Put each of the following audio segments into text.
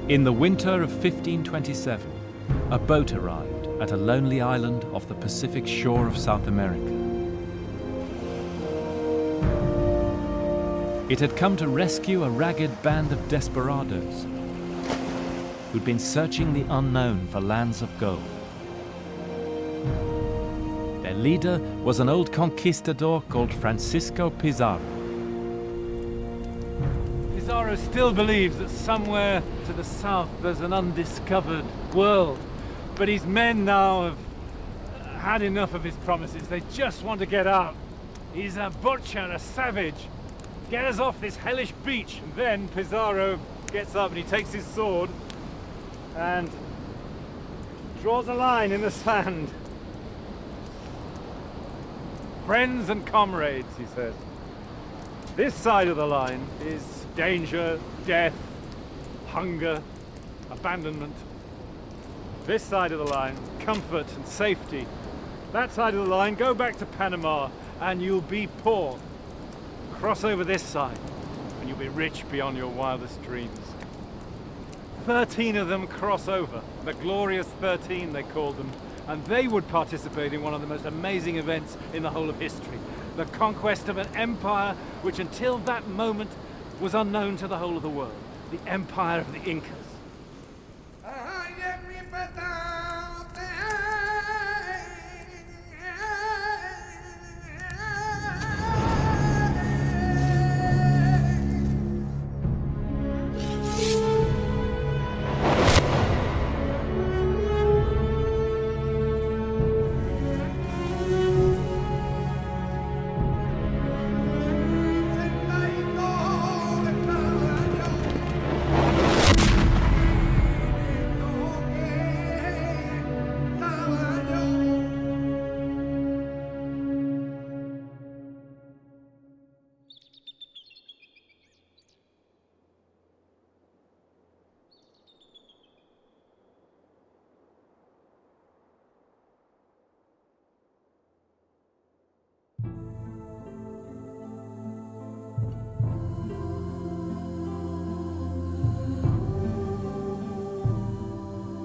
In the winter of 1527, a boat arrived at a lonely island off the Pacific shore of South America. It had come to rescue a ragged band of desperados who'd been searching the unknown for lands of gold. Their leader was an old conquistador called Francisco Pizarro. Pizarro still believes that somewhere to the south there's an undiscovered world, but his men now have had enough of his promises. They just want to get out. He's a butcher, a savage. Get us off this hellish beach. And then Pizarro gets up and he takes his sword and draws a line in the sand. Friends and comrades, he says. This side of the line is danger, death, hunger, abandonment. This side of the line, comfort and safety. That side of the line, go back to Panama and you'll be poor. Cross over this side and you'll be rich beyond your wildest dreams. 13 of them cross over, the glorious 13 they called them, and they would participate in one of the most amazing events in the whole of history, the conquest of an empire which until that moment was unknown to the whole of the world, the empire of the Incas.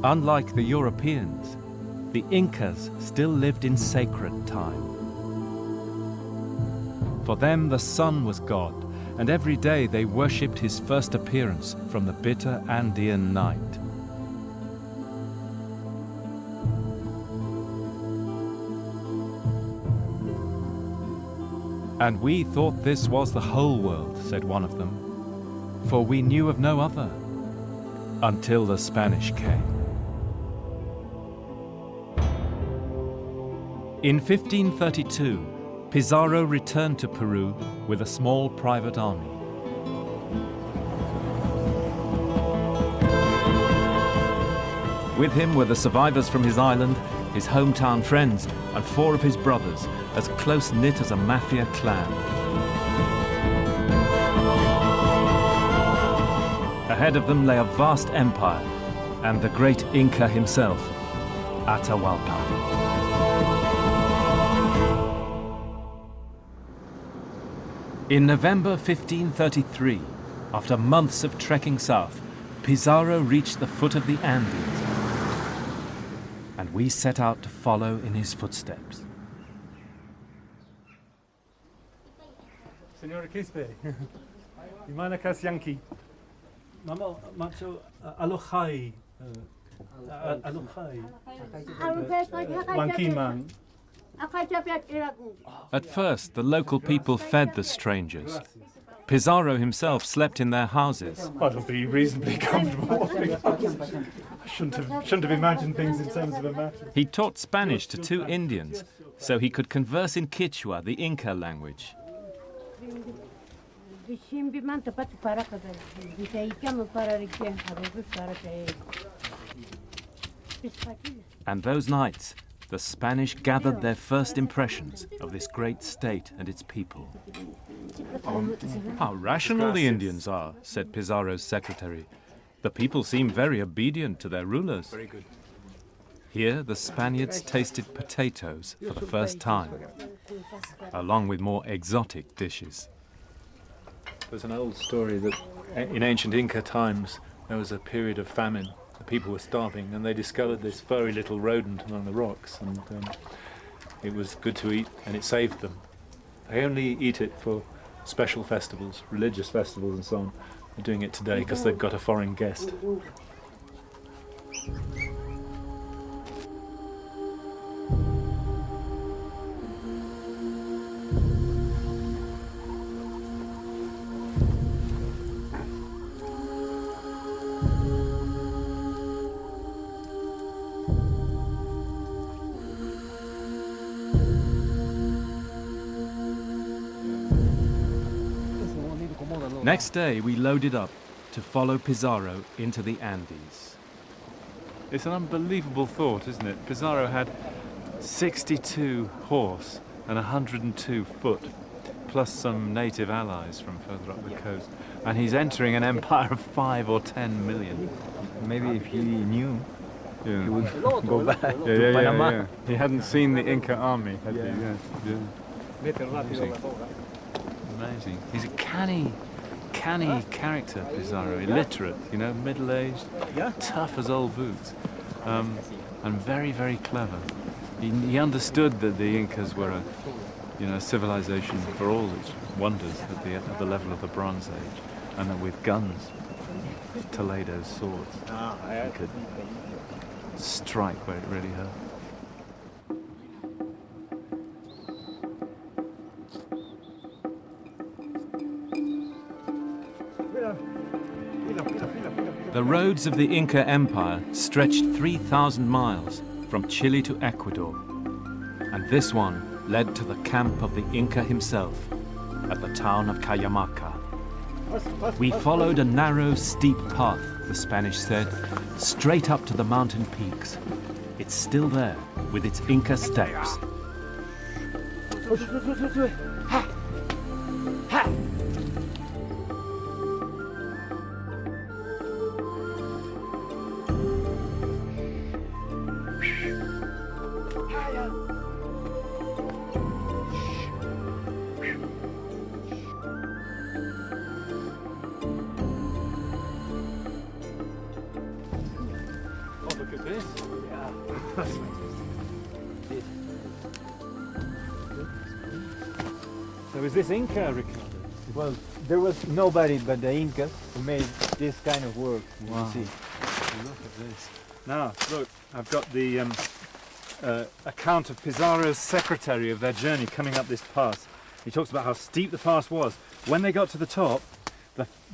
Unlike the Europeans, the Incas still lived in sacred time. For them, the sun was God, and every day they worshipped his first appearance from the bitter Andean night. And we thought this was the whole world, said one of them, for we knew of no other, until the Spanish came. In 1532, Pizarro returned to Peru with a small private army. With him were the survivors from his island, his hometown friends, and 4 of his brothers, as close-knit as a mafia clan. Ahead of them lay a vast empire, and the great Inca himself, Atahualpa. In November 1533, after months of trekking south, Pizarro reached the foot of the Andes, and we set out to follow in his footsteps. Senora Quispe, Imana Yankee. Mama, macho, alohay. Alohay. Wankiman. At first, the local people fed the strangers. Pizarro himself slept in their houses. That'll be reasonably comfortable. I shouldn't have imagined things in terms of a matter. He taught Spanish to 2 Indians, so he could converse in Quechua, the Inca language. And those nights, the Spanish gathered their first impressions of this great state and its people. How rational the Indians are, said Pizarro's secretary. The people seem very obedient to their rulers. Very good. Here, the Spaniards tasted potatoes for the first time, along with more exotic dishes. There's an old story that in ancient Inca times, there was a period of famine. The people were starving, and they discovered this furry little rodent among the rocks, and it was good to eat, and it saved them. They only eat it for special festivals, religious festivals and so on. They're doing it today because they've got a foreign guest. Next day, we loaded up to follow Pizarro into the Andes. It's an unbelievable thought, isn't it? Pizarro had 62 horse and 102 foot, plus some native allies from further up the coast. And he's entering an empire of 5 or 10 million. Maybe if he knew, Yeah. he would go back Yeah, to Panama. He hadn't seen the Inca army, had he? Yeah. Amazing. Amazing. He's a canny character, Pizarro. Illiterate, middle-aged, tough as old boots, and very, very clever. He understood that the Incas were a civilization for all its wonders at the level of the Bronze Age, and that with guns, Toledo's swords, he could strike where it really hurt. The roads of the Inca Empire stretched 3,000 miles from Chile to Ecuador, and this one led to the camp of the Inca himself at the town of Cajamarca. We followed a narrow, steep path, the Spanish said, straight up to the mountain peaks. It's still there, with its Inca steps. Look at this. So is this Inca, Ricardo? Well, there was nobody but the Incas who made this kind of work. Wow. You see. Look at this. Now, look, I've got the account of Pizarro's secretary of their journey coming up this pass. He talks about how steep the pass was. When they got to the top,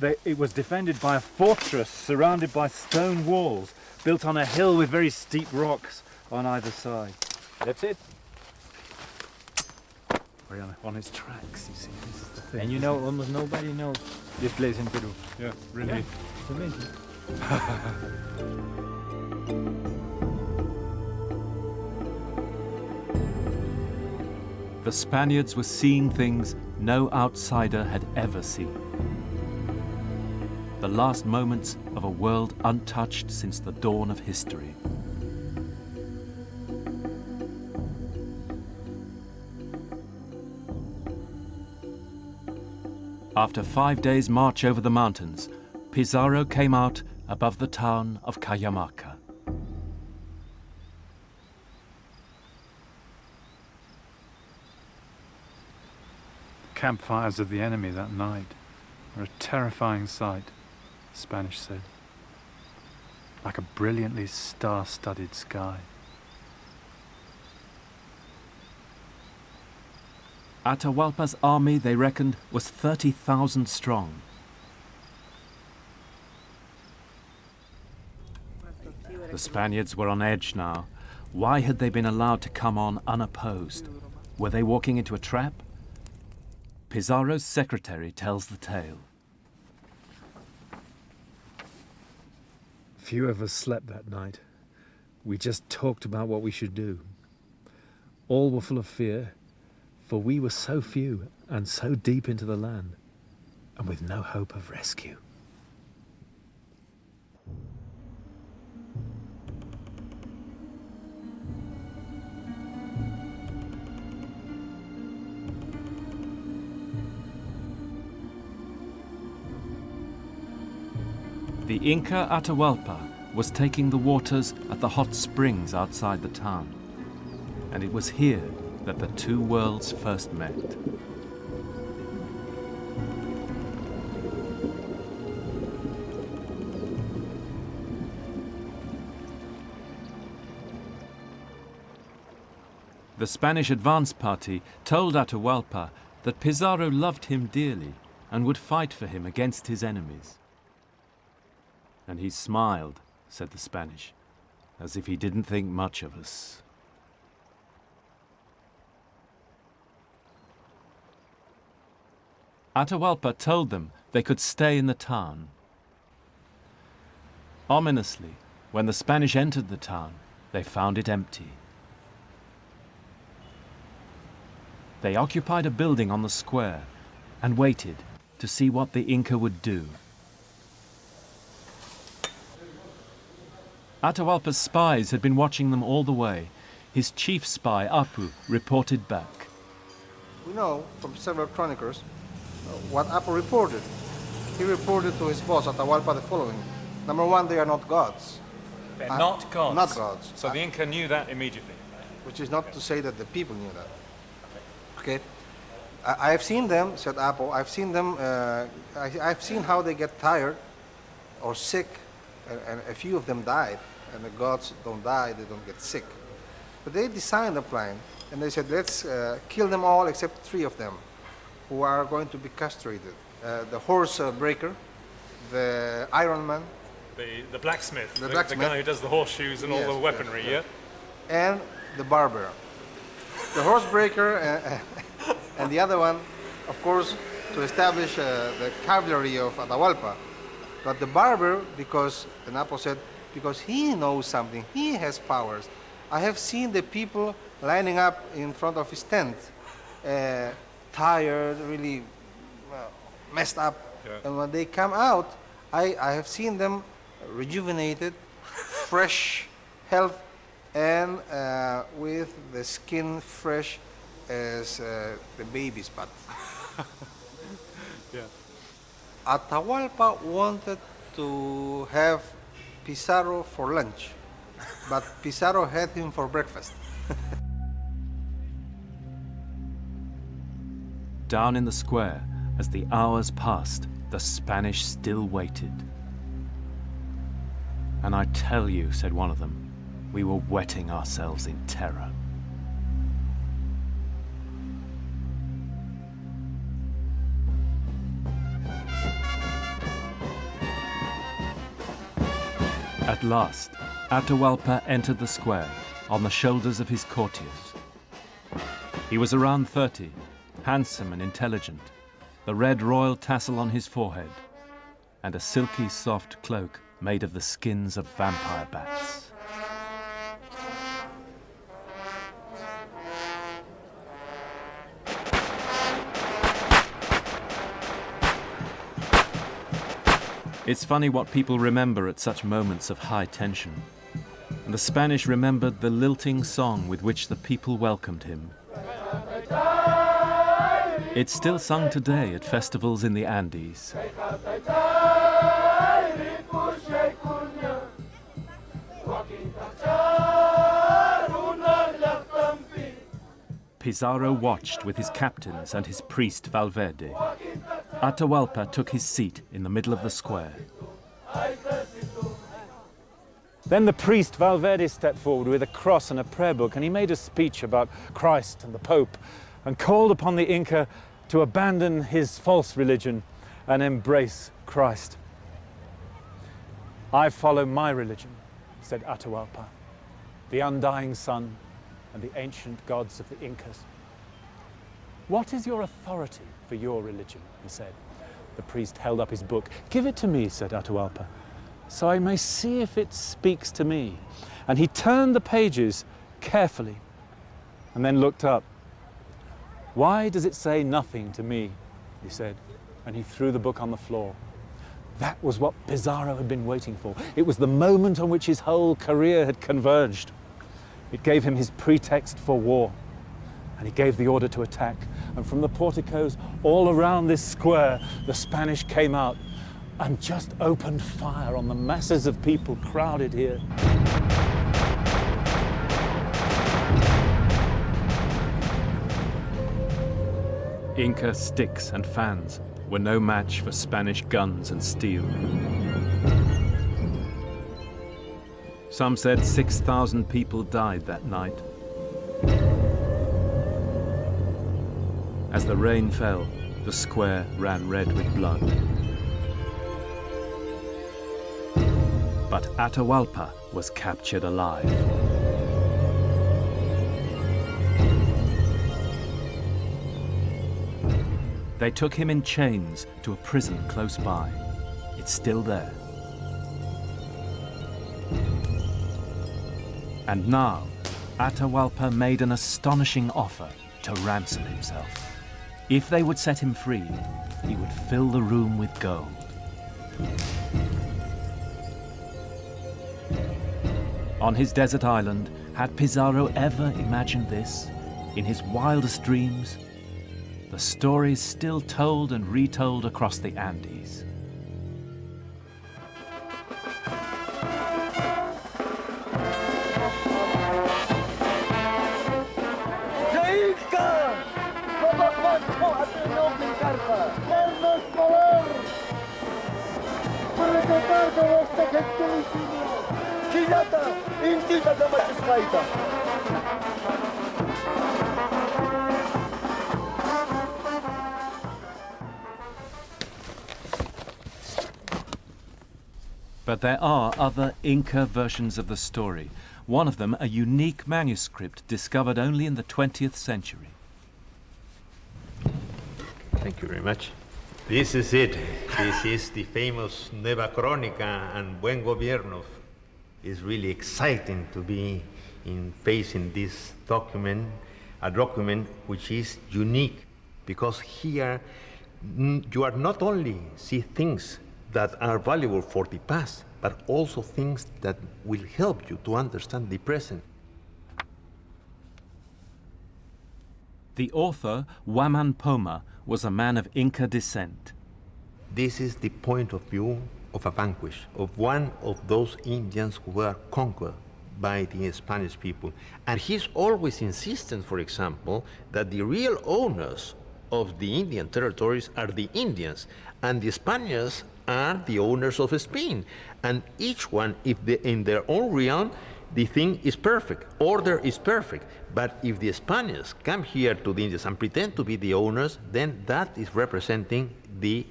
it was defended by a fortress surrounded by stone walls, built on a hill with very steep rocks on either side. That's it. We're on its tracks, you see. This is the thing. And almost nobody knows this place in Peru. Yeah, really. Yeah. It's amazing. The Spaniards were seeing things no outsider had ever seen. The last moments of a world untouched since the dawn of history. After 5 days' march over the mountains, Pizarro came out above the town of Cajamarca. Campfires of the enemy that night were a terrifying sight, the Spanish said. Like a brilliantly star-studded sky. Atahualpa's army, they reckoned, was 30,000 strong. The Spaniards were on edge now. Why had they been allowed to come on unopposed? Were they walking into a trap? Pizarro's secretary tells the tale. Few of us slept that night. We just talked about what we should do. All were full of fear, for we were so few and so deep into the land, and with no hope of rescue. The Inca Atahualpa was taking the waters at the hot springs outside the town, and it was here that the two worlds first met. The Spanish advance party told Atahualpa that Pizarro loved him dearly and would fight for him against his enemies. And he smiled, said the Spanish, as if he didn't think much of us. Atahualpa told them they could stay in the town. Ominously, when the Spanish entered the town, they found it empty. They occupied a building on the square and waited to see what the Inca would do. Atahualpa's spies had been watching them all the way. His chief spy, Apu, reported back. We know from several chroniclers what Apu reported. He reported to his boss, Atahualpa, the following. Number one, they are not gods. They're not gods. Not gods. So the Inca knew that immediately. Which is not to say that the people knew that. Okay? I have seen them, said Apu, I've seen them, I've seen how they get tired or sick, and a few of them died. And the gods don't die, they don't get sick. But they designed a plan, and they said, let's kill them all except 3 of them, who are going to be castrated. The horse breaker, the Iron Man, The blacksmith. The blacksmith. The guy who does the horseshoes and all the weaponry, yes. And the barber. The horse breaker and the other one, of course, to establish the cavalry of Atahualpa. But the barber, because, and Apo said, because he knows something, he has powers. I have seen the people lining up in front of his tent, tired, really messed up. Yeah. And when they come out, I have seen them rejuvenated, fresh, health, and with the skin fresh as the baby's butt. Yeah. Atahualpa wanted to have Pizarro for lunch, but Pizarro had him for breakfast. Down in the square, as the hours passed, the Spanish still waited. And I tell you, said one of them, we were wetting ourselves in terror. At last, Atahualpa entered the square on the shoulders of his courtiers. He was around 30, handsome and intelligent, the red royal tassel on his forehead, and a silky soft cloak made of the skins of vampire bats. It's funny what people remember at such moments of high tension. And the Spanish remembered the lilting song with which the people welcomed him. It's still sung today at festivals in the Andes. Pizarro watched with his captains and his priest Valverde. Atahualpa took his seat in the middle of the square. Then the priest Valverde stepped forward with a cross and a prayer book, and he made a speech about Christ and the Pope and called upon the Inca to abandon his false religion and embrace Christ. I follow my religion, said Atahualpa, the undying sun and the ancient gods of the Incas. What is your authority for your religion? He said. The priest held up his book. Give it to me, said Atahualpa, so I may see if it speaks to me. And he turned the pages carefully and then looked up. Why does it say nothing to me? He said, and he threw the book on the floor. That was what Pizarro had been waiting for. It was the moment on which his whole career had converged. It gave him his pretext for war, and he gave the order to attack. And from the porticos all around this square, the Spanish came out, and just opened fire on the masses of people crowded here. Inca sticks and fans were no match for Spanish guns and steel. Some said 6,000 people died that night. As the rain fell, the square ran red with blood. But Atahualpa was captured alive. They took him in chains to a prison close by. It's still there. And now, Atahualpa made an astonishing offer to ransom himself. If they would set him free, he would fill the room with gold. On his desert island, had Pizarro ever imagined this? In his wildest dreams? The story is still told and retold across the Andes. But there are other Inca versions of the story. One of them, a unique manuscript discovered only in the 20th century. Thank you very much. This is it. This is the famous Nueva Crónica and Buen Gobierno. It's really exciting to be facing this document, a document which is unique, because here you are not only see things that are valuable for the past, but also things that will help you to understand the present. The author, Huaman Poma, was a man of Inca descent. This is the point of view of a vanquish, of one of those Indians who were conquered by the Spanish people. And he's always insistent, for example, that the real owners of the Indian territories are the Indians, and the Spaniards are the owners of Spain. And each one, if they, in their own realm, the thing is perfect, order is perfect. But if the Spaniards come here to the Indians and pretend to be the owners, then that is representing the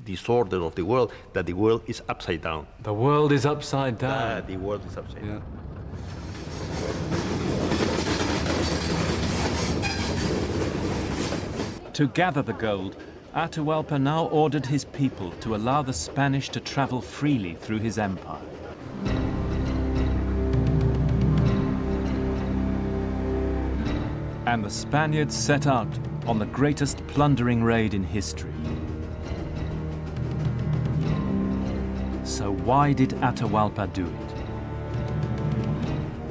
disorder of the world, that the world is upside down. The world is upside down. The world is upside down. To gather the gold, Atahualpa now ordered his people to allow the Spanish to travel freely through his empire. And the Spaniards set out on the greatest plundering raid in history. So why did Atahualpa do it?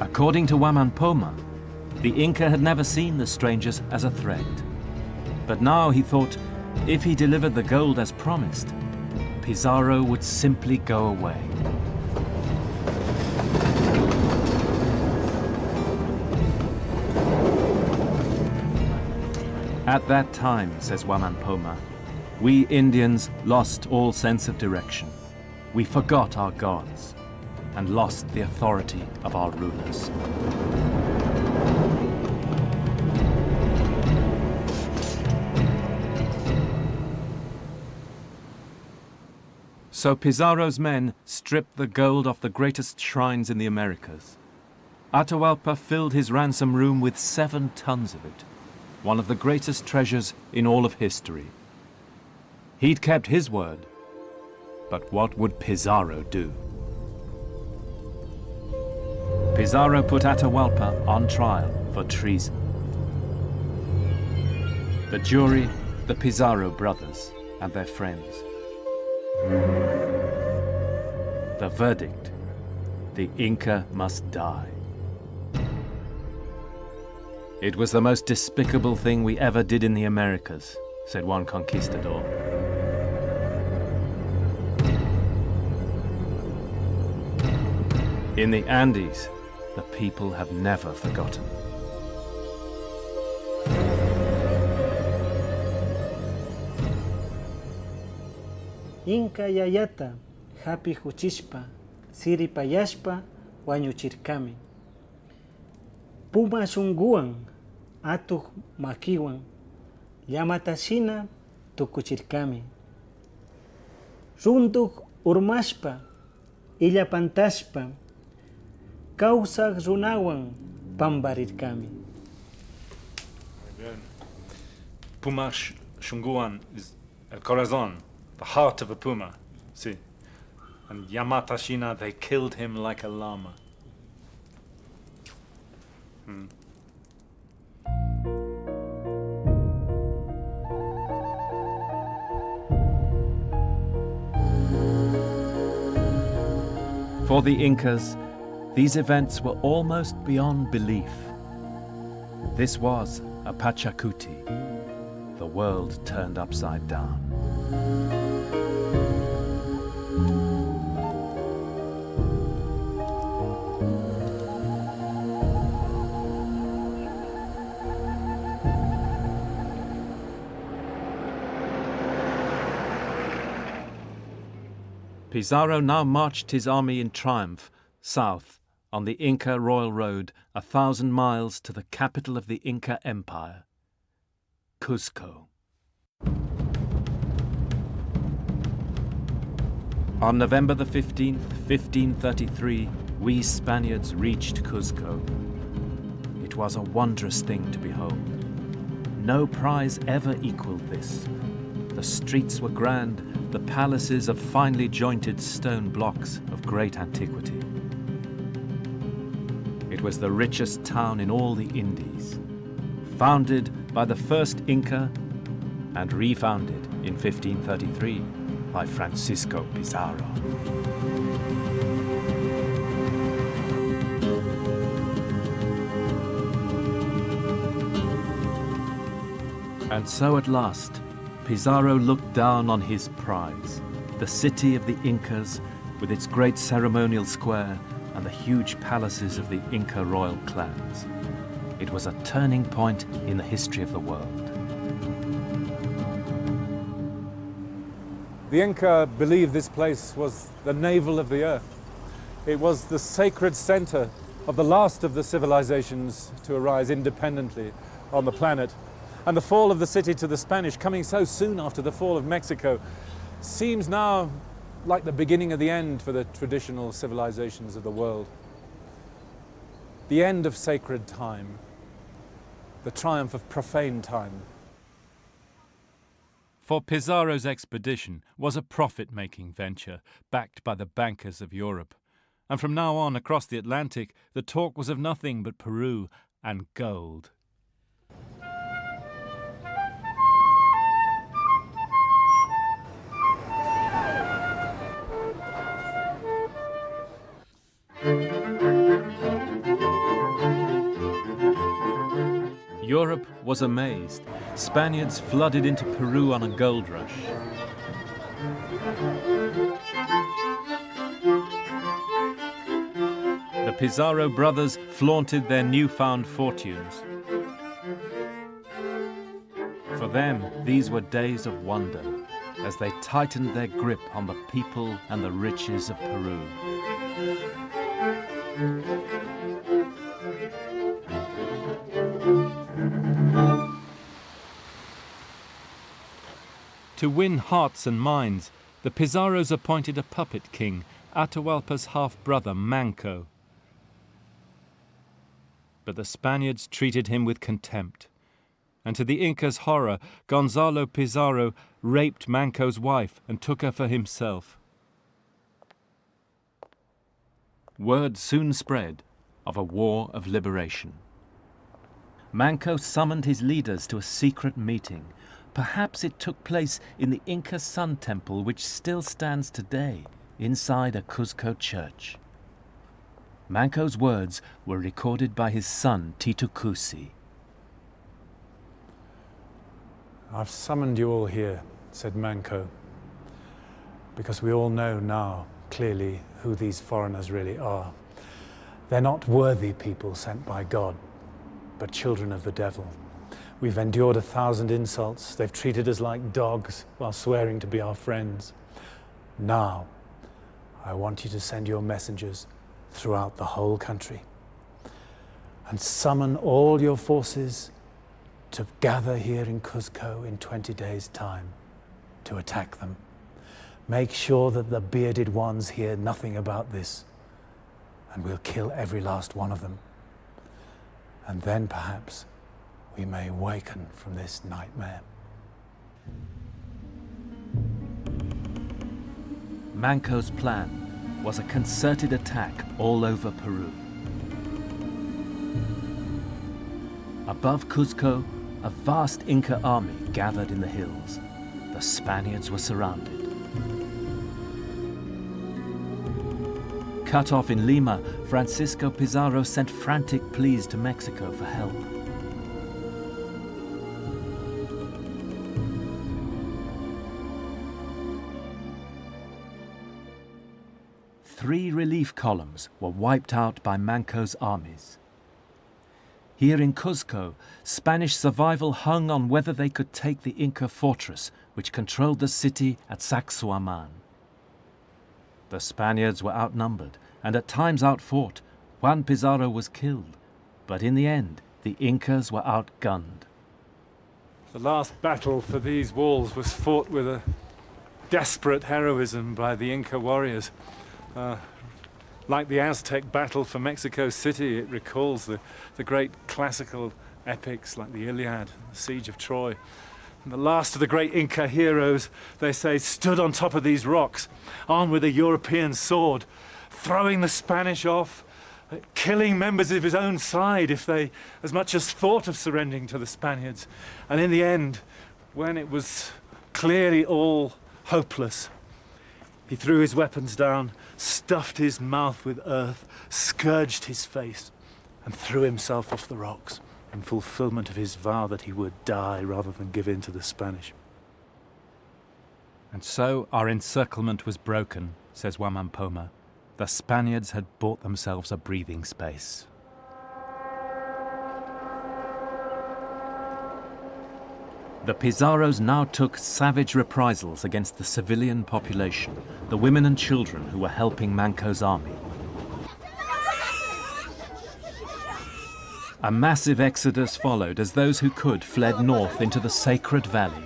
According to Huaman Poma, the Inca had never seen the strangers as a threat. But now he thought, if he delivered the gold as promised, Pizarro would simply go away. At that time, says Huaman Poma, we Indians lost all sense of direction. We forgot our gods and lost the authority of our rulers. So Pizarro's men stripped the gold off the greatest shrines in the Americas. Atahualpa filled his ransom room with 7 tons of it, one of the greatest treasures in all of history. He'd kept his word, but what would Pizarro do? Pizarro put Atahualpa on trial for treason. The jury, the Pizarro brothers and their friends. The verdict, the Inca must die. It was the most despicable thing we ever did in the Americas, said one conquistador. In the Andes, the people have never forgotten. Inca yayata, hapi huchishpa, siri payashpa, wañuchirkami. Puma shunguan, atuq makiwan, llamatashina tukuchirkami. Runtuq urmashpa, illapantashpa, kawsaq runawan pambarirkami. Puma Shunguan is el corazón, the heart of a puma. See? And Yamatashina, they killed him like a llama. For the Incas, these events were almost beyond belief. This was a Pachacuti, the world turned upside down. Pizarro now marched his army in triumph south on the Inca royal road 1,000 miles to the capital of the Inca Empire, Cuzco. On November the 15th, 1533, we Spaniards reached Cuzco. It was a wondrous thing to behold. No prize ever equaled this. The streets were grand, the palaces of finely jointed stone blocks of great antiquity. It was the richest town in all the Indies, founded by the first Inca and refounded in 1533 by Francisco Pizarro. And so at last, Pizarro looked down on his prize, the city of the Incas with its great ceremonial square and the huge palaces of the Inca royal clans. It was a turning point in the history of the world. The Inca believed this place was the navel of the earth. It was the sacred center of the last of the civilizations to arise independently on the planet. And the fall of the city to the Spanish, coming so soon after the fall of Mexico, seems now like the beginning of the end for the traditional civilizations of the world. The end of sacred time, the triumph of profane time. For Pizarro's expedition was a profit-making venture, backed by the bankers of Europe. And from now on, across the Atlantic, the talk was of nothing but Peru and gold. Europe was amazed. Spaniards flooded into Peru on a gold rush. The Pizarro brothers flaunted their newfound fortunes. For them, these were days of wonder, as they tightened their grip on the people and the riches of Peru. To win hearts and minds, the Pizarros appointed a puppet king, Atahualpa's half-brother Manco. But the Spaniards treated him with contempt, and to the Inca's horror, Gonzalo Pizarro raped Manco's wife and took her for himself. Word soon spread of a war of liberation. Manco summoned his leaders to a secret meeting. Perhaps it took place in the Inca Sun Temple, which still stands today inside a Cuzco church. Manco's words were recorded by his son, Titu Cusi. I've summoned you all here, said Manco, because we all know now clearly who these foreigners really are. They're not worthy people sent by God, but children of the devil. We've endured 1,000 insults. They've treated us like dogs while swearing to be our friends. Now, I want you to send your messengers throughout the whole country and summon all your forces to gather here in Cuzco in 20 days' time to attack them. Make sure that the bearded ones hear nothing about this, and we'll kill every last one of them. And then perhaps we may awaken from this nightmare. Manco's plan was a concerted attack all over Peru. Above Cuzco, a vast Inca army gathered in the hills. The Spaniards were surrounded. Cut off in Lima, Francisco Pizarro sent frantic pleas to Mexico for help. Three relief columns were wiped out by Manco's armies. Here in Cuzco, Spanish survival hung on whether they could take the Inca fortress, which controlled the city at Sacsayhuaman. The Spaniards were outnumbered and at times outfought. Juan Pizarro was killed, but in the end, the Incas were outgunned. The last battle for these walls was fought with a desperate heroism by the Inca warriors. Like the Aztec battle for Mexico City, it recalls the great classical epics like the Iliad, the Siege of Troy. And the last of the great Inca heroes, they say, stood on top of these rocks, armed with a European sword, throwing the Spanish off, killing members of his own side if they as much as thought of surrendering to the Spaniards. And in the end, when it was clearly all hopeless, he threw his weapons down, stuffed his mouth with earth, scourged his face, and threw himself off the rocks in fulfillment of his vow that he would die rather than give in to the Spanish. And so our encirclement was broken, says Wamampoma. The Spaniards had bought themselves a breathing space. The Pizarros now took savage reprisals against the civilian population, the women and children who were helping Manco's army. A massive exodus followed as those who could fled north into the Sacred Valley.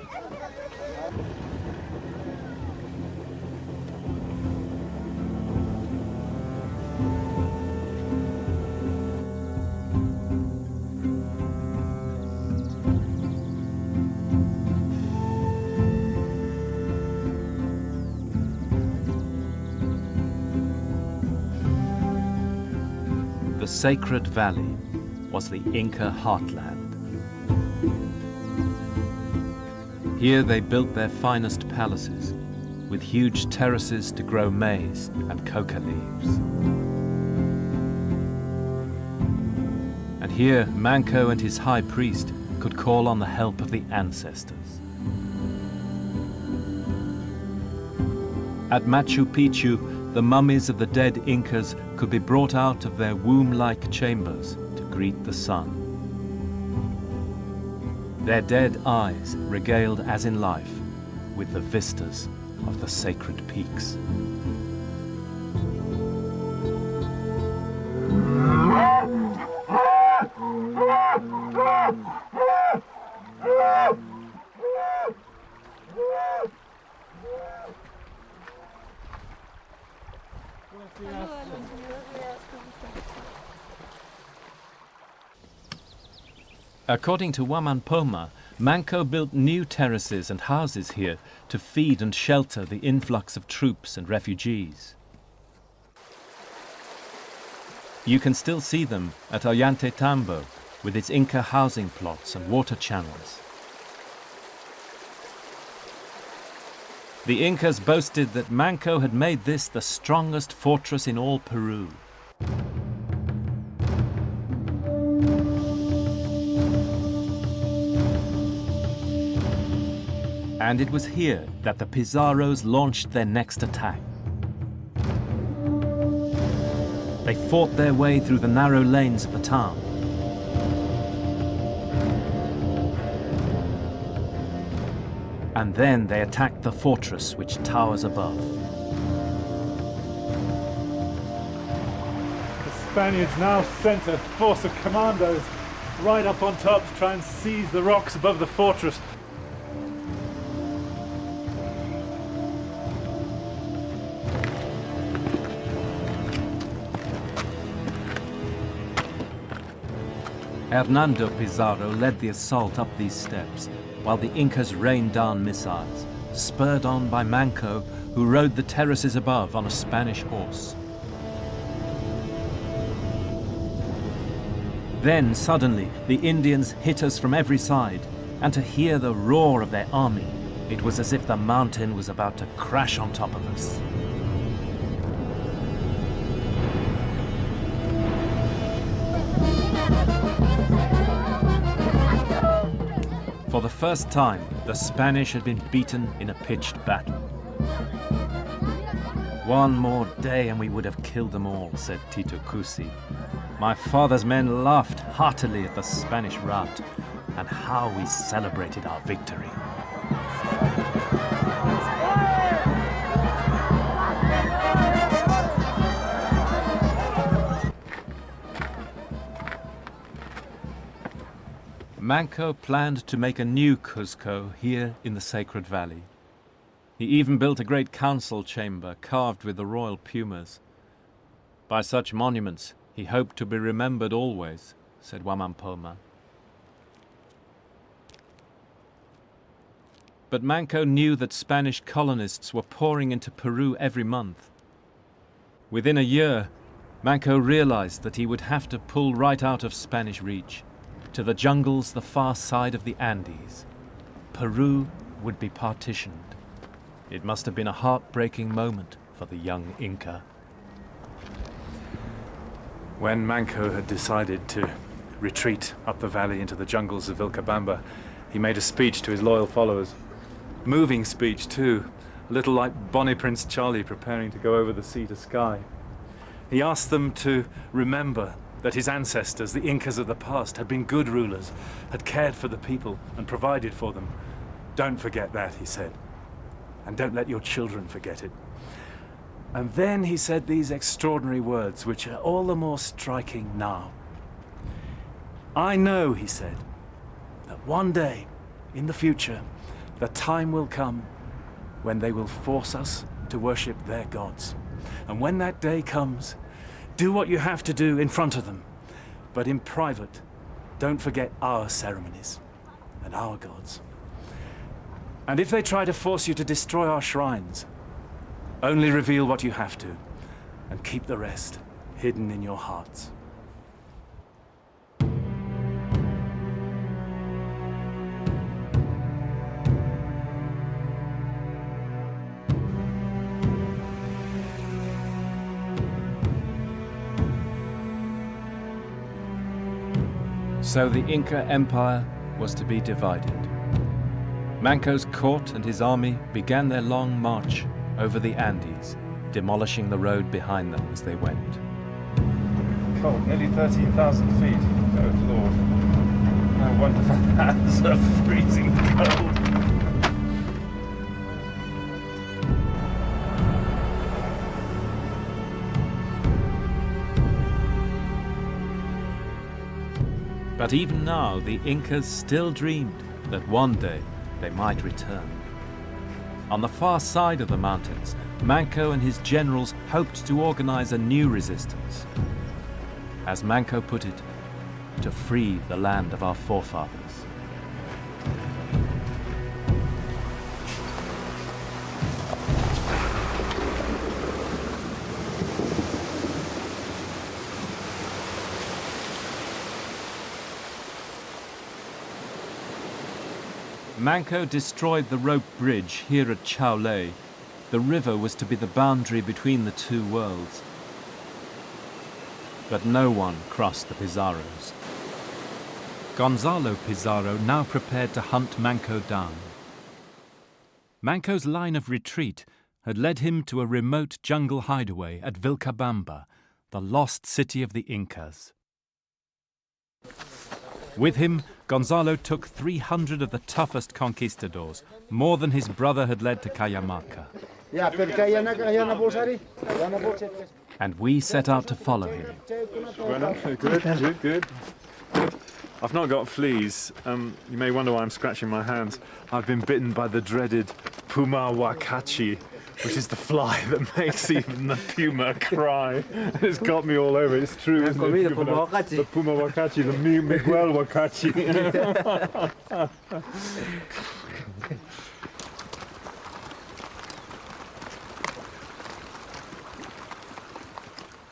The Sacred Valley was the Inca heartland. Here they built their finest palaces, with huge terraces to grow maize and coca leaves. And here Manco and his high priest could call on the help of the ancestors. At Machu Picchu, the mummies of the dead Incas could be brought out of their womb-like chambers to greet the sun. Their dead eyes regaled as in life with the vistas of the sacred peaks. According to Wamampoma, Manco built new terraces and houses here to feed and shelter the influx of troops and refugees. You can still see them at Ollantaytambo with its Inca housing plots and water channels. The Incas boasted that Manco had made this the strongest fortress in all Peru. And it was here that the Pizarros launched their next attack. They fought their way through the narrow lanes of the town. And then they attacked the fortress which towers above. The Spaniards now sent a force of commandos right up on top to try and seize the rocks above the fortress. Hernando Pizarro led the assault up these steps, while the Incas rained down missiles, spurred on by Manco, who rode the terraces above on a Spanish horse. Then, suddenly, the Indians hit us from every side, and to hear the roar of their army, it was as if the mountain was about to crash on top of us. For the first time, the Spanish had been beaten in a pitched battle. "One more day and we would have killed them all," said Tito Cusi. "My father's men laughed heartily at the Spanish rout, and how we celebrated our victory." Manco planned to make a new Cuzco here in the Sacred Valley. He even built a great council chamber carved with the royal pumas. "By such monuments he hoped to be remembered always," said Wamampoma. But Manco knew that Spanish colonists were pouring into Peru every month. Within a year, Manco realized that he would have to pull right out of Spanish reach, to the jungles the far side of the Andes. Peru would be partitioned. It must have been a heartbreaking moment for the young Inca. When Manco had decided to retreat up the valley into the jungles of Vilcabamba, he made a speech to his loyal followers. Moving speech too, a little like Bonnie Prince Charlie preparing to go over the sea to Skye. He asked them to remember that his ancestors, the Incas of the past, had been good rulers, had cared for the people and provided for them. "Don't forget that," he said, "and don't let your children forget it." And then he said these extraordinary words, which are all the more striking now. "I know," he said, "that one day, in the future, the time will come when they will force us to worship their gods. And when that day comes, do what you have to do in front of them, but in private, don't forget our ceremonies and our gods. And if they try to force you to destroy our shrines, only reveal what you have to, and keep the rest hidden in your hearts." So the Inca Empire was to be divided. Manco's court and his army began their long march over the Andes, demolishing the road behind them as they went. Cold, nearly 13,000 feet. Oh Lord. No wonder the hands are freezing cold. But even now, the Incas still dreamed that one day they might return. On the far side of the mountains, Manco and his generals hoped to organize a new resistance. As Manco put it, to free the land of our forefathers. Manco destroyed the rope bridge here at Chaulé. The river was to be the boundary between the two worlds. But no one crossed the Pizarros. Gonzalo Pizarro now prepared to hunt Manco down. Manco's line of retreat had led him to a remote jungle hideaway at Vilcabamba, the lost city of the Incas. With him, Gonzalo took 300 of the toughest conquistadors, more than his brother had led to Cajamarca. And we set out to follow him. Good. I've not got fleas. You may wonder why I'm scratching my hands. I've been bitten by the dreaded puma wakachi, which is the fly that makes even the puma cry. It's got me all over. It's true, isn't it? The puma wakachi, the Miguel wakachi.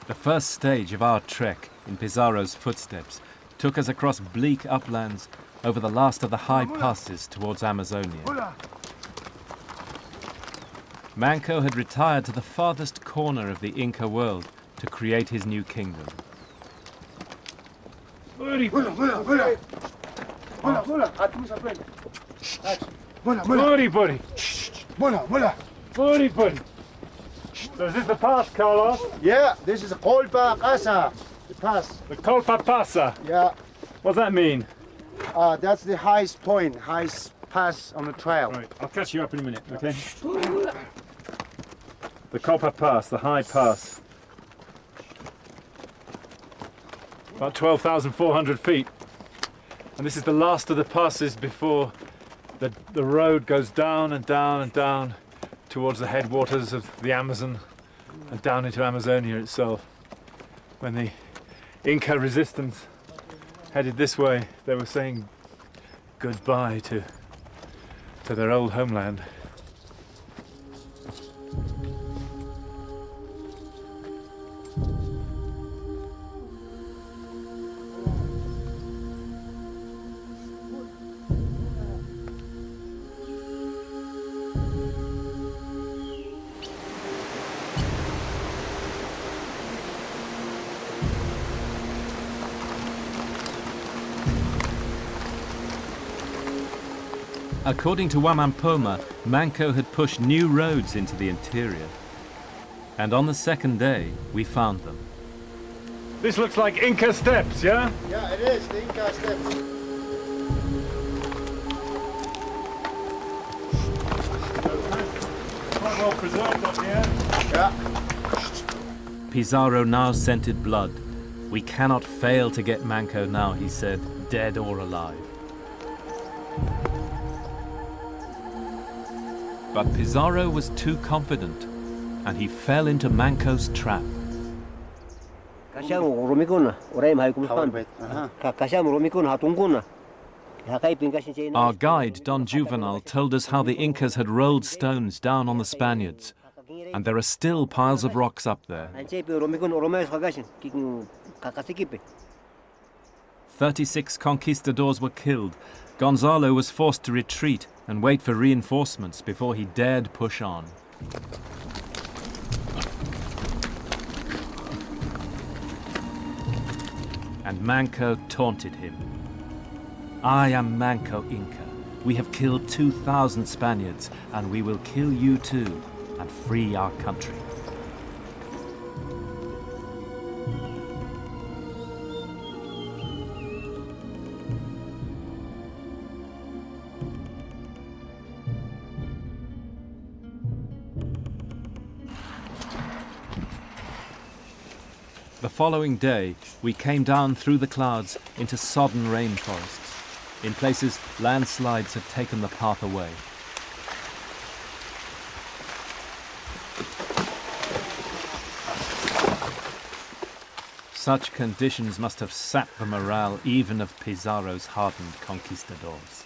The first stage of our trek in Pizarro's footsteps took us across bleak uplands over the last of the high passes towards Amazonia. Manco had retired to the farthest corner of the Inca world to create his new kingdom. Buddy, buddy. So is this the pass, Carlos? Yeah, this is Colpa Casa, the pass. The Colpa Pasa. Yeah, What's that mean? that's the highest point, highest pass on the trail. Right, I'll catch you up in a minute, okay? The Colpa Pass, the high pass. About 12,400 feet. And this is the last of the passes before the road goes down and down and down towards the headwaters of the Amazon and down into Amazonia itself. When the Inca resistance headed this way, they were saying goodbye to their old homeland. According to Wamampoma, Manco had pushed new roads into the interior. And on the second day, we found them. This looks like Inca steps, yeah? Yeah, it is, the Inca steps. Quite well preserved up here. Yeah. Pizarro now scented blood. We cannot fail to get Manco now, he said, dead or alive. But Pizarro was too confident, and he fell into Manco's trap. Our guide, Don Juvenal, told us how the Incas had rolled stones down on the Spaniards, and there are still piles of rocks up there. 36 conquistadors were killed. Gonzalo was forced to retreat and wait for reinforcements before he dared push on. And Manco taunted him. I am Manco Inca. We have killed 2,000 Spaniards, and we will kill you too, and free our country. The following day, we came down through the clouds into sodden rainforests. In places, landslides had taken the path away. Such conditions must have sapped the morale even of Pizarro's hardened conquistadors.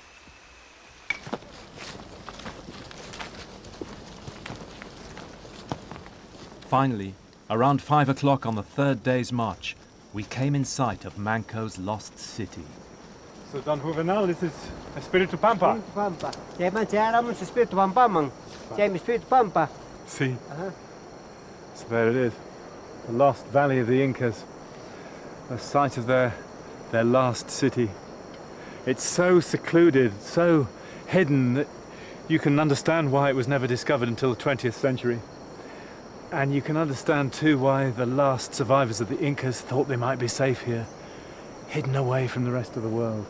Finally, around 5 o'clock on the third day's march, we came in sight of Manco's lost city. So Don Juvenal, this is Espiritu Pampa. See? So there it is, the lost valley of the Incas, the site of their last city. It's so secluded, so hidden that you can understand why it was never discovered until the 20th century. And you can understand too why the last survivors of the Incas thought they might be safe here, hidden away from the rest of the world.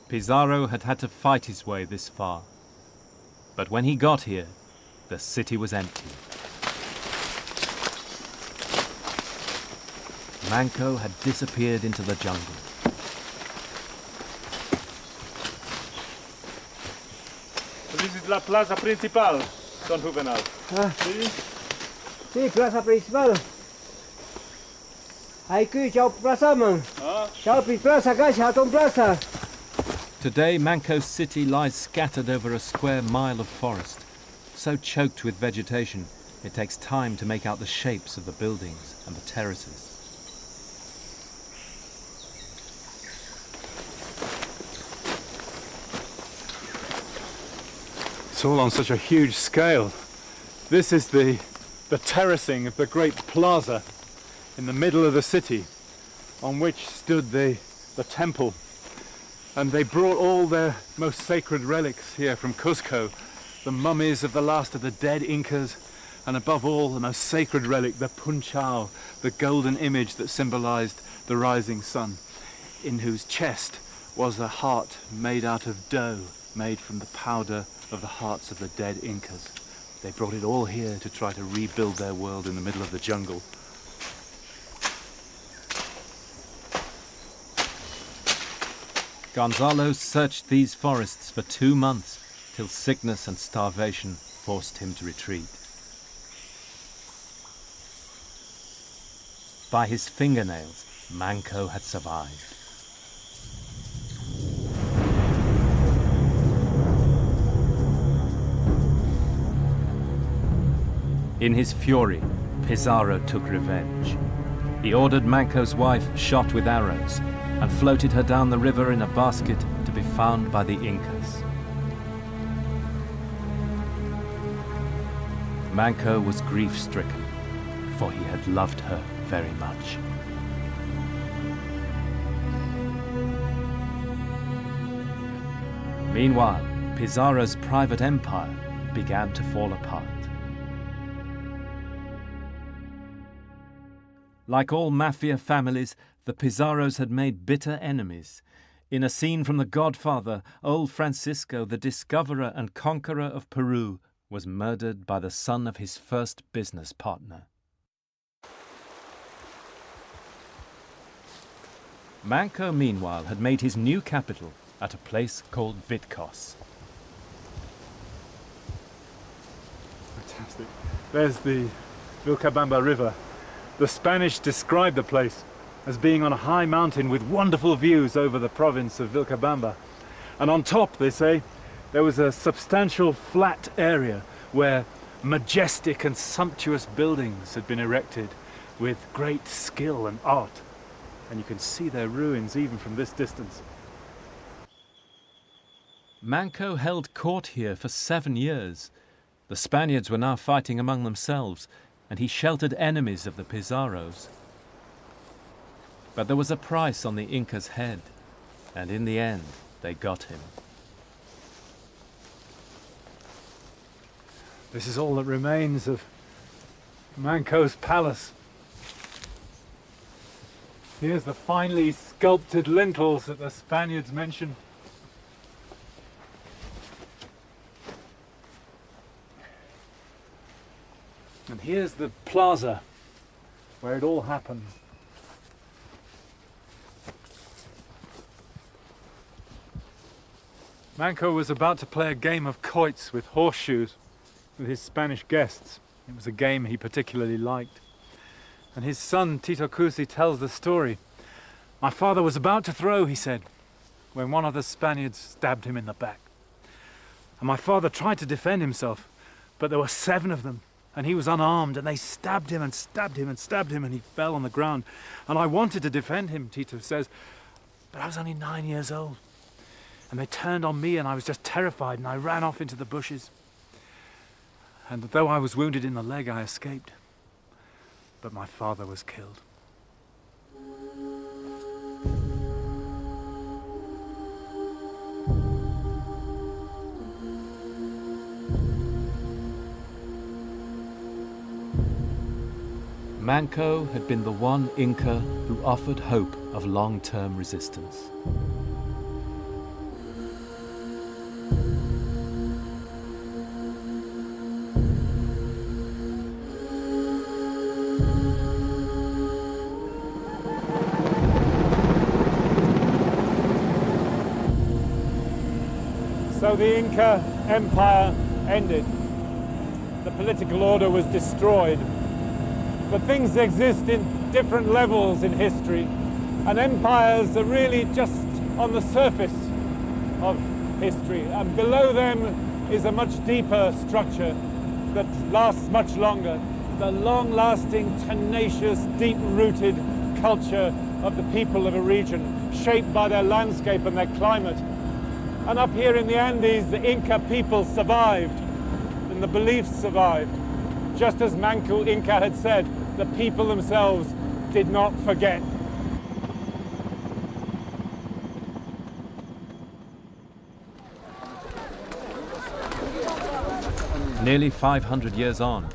Pizarro had had to fight his way this far. But when he got here, the city was empty. Manco had disappeared into the jungle. This is la plaza principal, Don Juvenal. Sí, plaza principal. Aquí, chao plaza, man. Chao plaza, gacha, ton plaza. Today, Manco's city lies scattered over a square mile of forest, so choked with vegetation, it takes time to make out the shapes of the buildings and the terraces. It's all on such a huge scale. This is the terracing of the great plaza in the middle of the city, on which stood the temple. And they brought all their most sacred relics here from Cuzco, the mummies of the last of the dead Incas, and above all, the most sacred relic, the punchao, the golden image that symbolized the rising sun, in whose chest was a heart made out of dough, made from the powder of the hearts of the dead Incas. They brought it all here to try to rebuild their world in the middle of the jungle. Gonzalo searched these forests for 2 months, till sickness and starvation forced him to retreat. By his fingernails, Manco had survived. In his fury, Pizarro took revenge. He ordered Manco's wife shot with arrows and floated her down the river in a basket to be found by the Incas. Manco was grief-stricken, for he had loved her very much. Meanwhile, Pizarro's private empire began to fall apart. Like all mafia families, the Pizarros had made bitter enemies. In a scene from The Godfather, old Francisco, the discoverer and conqueror of Peru, was murdered by the son of his first business partner. Manco, meanwhile, had made his new capital at a place called Vitcos. Fantastic. There's the Vilcabamba River. The Spanish described the place as being on a high mountain with wonderful views over the province of Vilcabamba. And on top, they say, there was a substantial flat area where majestic and sumptuous buildings had been erected with great skill and art. And you can see their ruins even from this distance. Manco held court here for 7 years. The Spaniards were now fighting among themselves, and he sheltered enemies of the Pizarros. But there was a price on the Inca's head, and in the end, they got him. This is all that remains of Manco's palace. Here's the finely sculpted lintels that the Spaniards mention. And here's the plaza where it all happened. Manco was about to play a game of quoits with horseshoes with his Spanish guests. It was a game he particularly liked. And his son, Tito Cusi, tells the story. My father was about to throw, he said, when one of the Spaniards stabbed him in the back. And my father tried to defend himself, but there were 7 of them, and he was unarmed, and they stabbed him and stabbed him and stabbed him, and he fell on the ground. And I wanted to defend him, Tito says, but I was only 9 years old. And they turned on me, and I was just terrified, and I ran off into the bushes. And though I was wounded in the leg, I escaped. But my father was killed. Manco had been the one Inca who offered hope of long-term resistance. So the Inca Empire ended. The political order was destroyed. But things exist in different levels in history, and empires are really just on the surface of history, and below them is a much deeper structure that lasts much longer. The long-lasting, tenacious, deep-rooted culture of the people of a region, shaped by their landscape and their climate. And up here in the Andes, the Inca people survived, and the beliefs survived. Just as Manco Inca had said, the people themselves did not forget. Nearly 500 years on,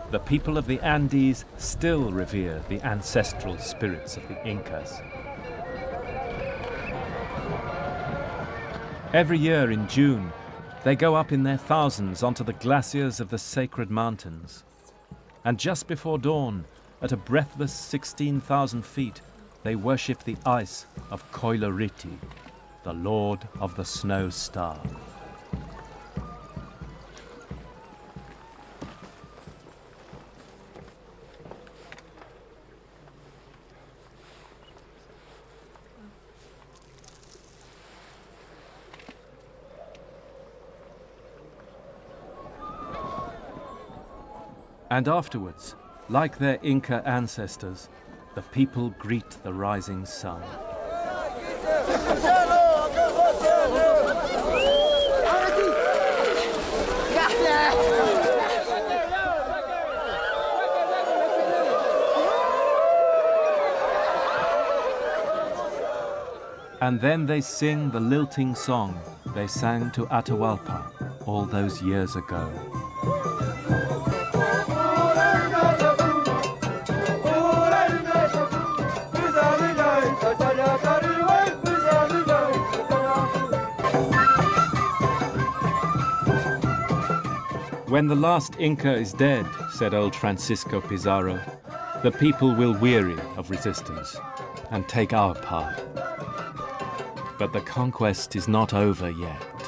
the people of the Andes still revere the ancestral spirits of the Incas. Every year in June, they go up in their thousands onto the glaciers of the sacred mountains. And just before dawn, at a breathless 16,000 feet, they worship the ice of Koilariti, the lord of the snow star. And afterwards, like their Inca ancestors, the people greet the rising sun. And then they sing the lilting song they sang to Atahualpa all those years ago. When the last Inca is dead, said old Francisco Pizarro, the people will weary of resistance and take our part. But the conquest is not over yet.